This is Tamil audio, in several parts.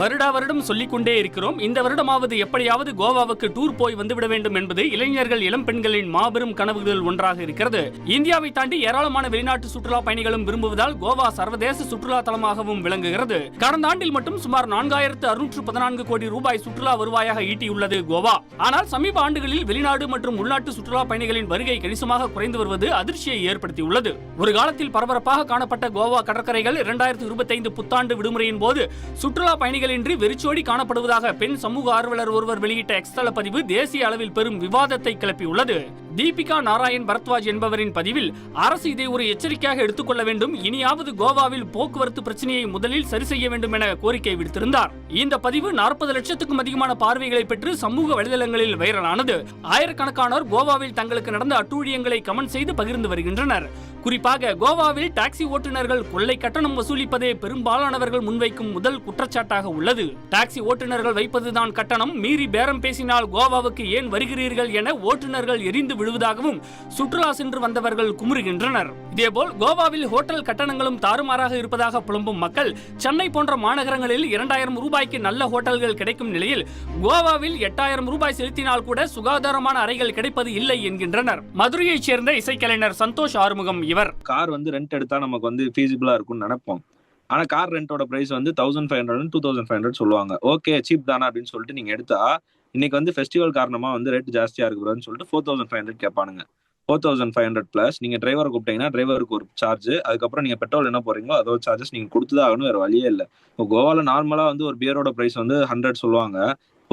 வருடா வருடம் சொல்லிக் கொண்டே இருக்கிறோம். இந்த வருடமாவது எப்படியாவது கோவாவுக்கு டூர் போய் வந்துவிட வேண்டும் என்பது இளைஞர்கள் இளம் பெண்களின் மாபெரும் கனவுகளில் ஒன்றாக இருக்கிறது. இந்தியாவை தாண்டி ஏராளமான வெளிநாட்டு சுற்றுலா பயணிகளும் விரும்புவதால் கோவா சர்வதேச சுற்றுலா தலமாகவும் விளங்குகிறது. கடந்த ஆண்டில் மட்டும் சுமார் 4614 கோடி ரூபாய் சுற்றுலா வருவாயாக ஈட்டியுள்ளது கோவா. ஆனால் சமீப ஆண்டுகளில் வெளிநாடு மற்றும் உள்நாட்டு சுற்றுலா பயணிகளின் வருகை கணிசமாக குறைந்து வருவது அதிர்ச்சியை ஏற்படுத்தியுள்ளது. ஒரு காலத்தில் பரபரப்பாக காணப்பட்ட கோவா கடற்கரைகள் 2025 புத்தாண்டு விடுமுறையின் போது சுற்றுலா பயணிகள் இன்றி வெறிச்சோடி காணப்படுவதாக பெண் சமூக ஆர்வலர் ஒருவர் வெளியிட்ட எக்ஸ்தல பதிவு தேசிய அளவில் பெரும் விவாதத்தை கிளப்பியுள்ளது. தீபிகா நாராயண் பரத்வாஜ் என்பவரின் பதிவில் அரசு இதை ஒரு எச்சரிக்கையாக எடுத்துக்கொள்ள வேண்டும், இனியாவது கோவாவில் போக்குவரத்து பிரச்சனையை முதலில் சரி செய்ய வேண்டும் என கோரிக்கை விடுத்திருந்தார். இந்த பதிவு 40 லட்சத்துக்கும் அதிகமான பார்வைகளை பெற்று சமூக வலைதளங்களில் வைரலானது. ஆயிரக்கணக்கானோர் கோவாவில் தங்களுக்கு நடந்த அட்டூழியங்களை கமெண்ட் செய்து பகிர்ந்து வருகின்றனர். குறிப்பாக கோவாவில் டாக்ஸி ஓட்டுநர்கள் கொள்ளை கட்டணம் வசூலிப்பதே பெரும்பாலானவர்கள் முன்வைக்கும் முதல் குற்றச்சாட்டாக உள்ளது. டாக்ஸி ஓட்டுநர்கள் வைப்பதுதான் கட்டணம், மீறி பேரம் பேசினால் கோவாவுக்கு ஏன் வருகிறீர்கள் என ஓட்டுநர்கள் எரிந்து விழுவதாகவும் சுற்றுலா சென்று வந்தவர்கள் குமுறுகின்றனர். இதேபோல் கோவாவில் ஹோட்டல் கட்டணங்களும் தாறுமாறாக இருப்பதாக புலம்பும் மக்கள் சென்னை போன்ற மாநகரங்களில் 2000 ரூபாய்க்கு நல்ல ஹோட்டல்கள் கிடைக்கும் நிலையில் கோவாவில் 8000 ரூபாய் செலுத்தினால் கூட சுகாதாரமான அறைகள் கிடைப்பது இல்லை என்கின்றனர். மதுரையைச் சேர்ந்த இசைக்கலைஞர் சந்தோஷ் ஆறுமுகம் இவர். கார் ரெண்ட் எடுத்தா நமக்கு ஃபீசிபிளா இருக்கும்னு நினைப்போம். ஆனா கார் ரெண்டோட பிரைஸ் 1500 2500 சொல்லுவாங்க. ஓகே சீப் தானா அப்படின்னு சொல்லிட்டு நீங்க எடுத்தா இன்னைக்கு ஃபெஸ்டிவல் காரணமா ரேட் ஜாஸ்தியா இருக்குன்னு சொல்லிட்டு 4500 கேட்பானுங்க. 4500 பிளஸ் நீங்க டிரைவரை கூப்பிட்டீங்கன்னா டிரைவருக்கு ஒரு சார்ஜ், அதுக்கப்புறம் நீங்க பெட்ரோல் என்ன போறீங்களோ அதோட சார்ஜஸ் நீங்க கொடுத்துதான் ஆகணும், வேற வழியே இல்லை. இப்போ கோவால நார்மலா ஒரு பியரோட பிரைஸ் 100 சொல்லுவாங்க,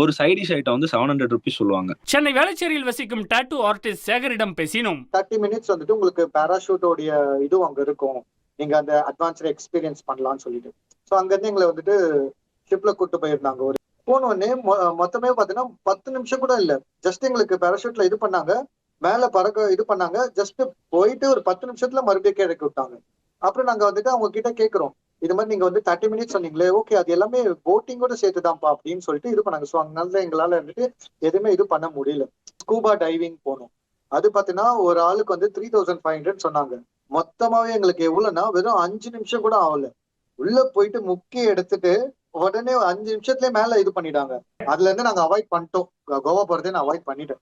ஒரு சைடிஷ் ஐட்டம் 700 ருபீஸ் சொல்லுவாங்க. சென்னை வேளச்சேரியில் வசிக்கும் டாட்டூ ஆர்டிஸ்ட் சேகரிடம் பேசினோம். 30 மினிட்ஸ் உங்களுக்கு பாராஷூட்டோடைய இது அங்க இருக்கும், நீங்க அந்த அட்வான்ஸ்ட் எக்ஸ்பீரியன்ஸ் பண்ணலாம்னு சொல்லிட்டு. ஸோ அங்கிருந்து எங்களை ஷிப்ல கூட்டு போயிருந்தாங்க. ஒரு போனோடனே மொத்தமே பாத்தீங்கன்னா 10 நிமிஷம் கூட இல்ல, ஜஸ்ட் எங்களுக்கு பாராஷூட்ல இது பண்ணாங்க, மேல பறக்க இது பண்ணாங்க, ஜஸ்ட் போயிட்டு ஒரு 10 நிமிஷத்துல மறுபடியும் இறக்கி விட்டாங்க. அப்புறம் நாங்க அவங்க கிட்ட கேட்கிறோம், இது மாதிரி நீங்க 30 மினிட்ஸ் சொன்னீங்களே, ஓகே அது எல்லாமே போட்டிங்கோட சேர்த்துதான்ப்பா அப்படின்னு சொல்லிட்டு இது பண்ணாங்க. ஸோ அதனால எங்களால எதுவுமே இது பண்ண முடியல. ஸ்கூபா டைவிங் போனோம், அது பாத்தீங்கன்னா ஒரு ஆளுக்கு 3500 சொன்னாங்க. மொத்தமாவே எங்களுக்கு எவ்வளவுன்னா வெறும் 5 நிமிஷம் கூட ஆகல, உள்ள போயிட்டு முக்கிய எடுத்துட்டு உடனே 5 நிமிஷத்துலயே மேல இது பண்ணிட்டாங்க. அதுல இருந்து நாங்க அவாய்ட் பண்ணிட்டோம், கோவா போறதே நான் அவாய்ட் பண்ணிட்டேன்.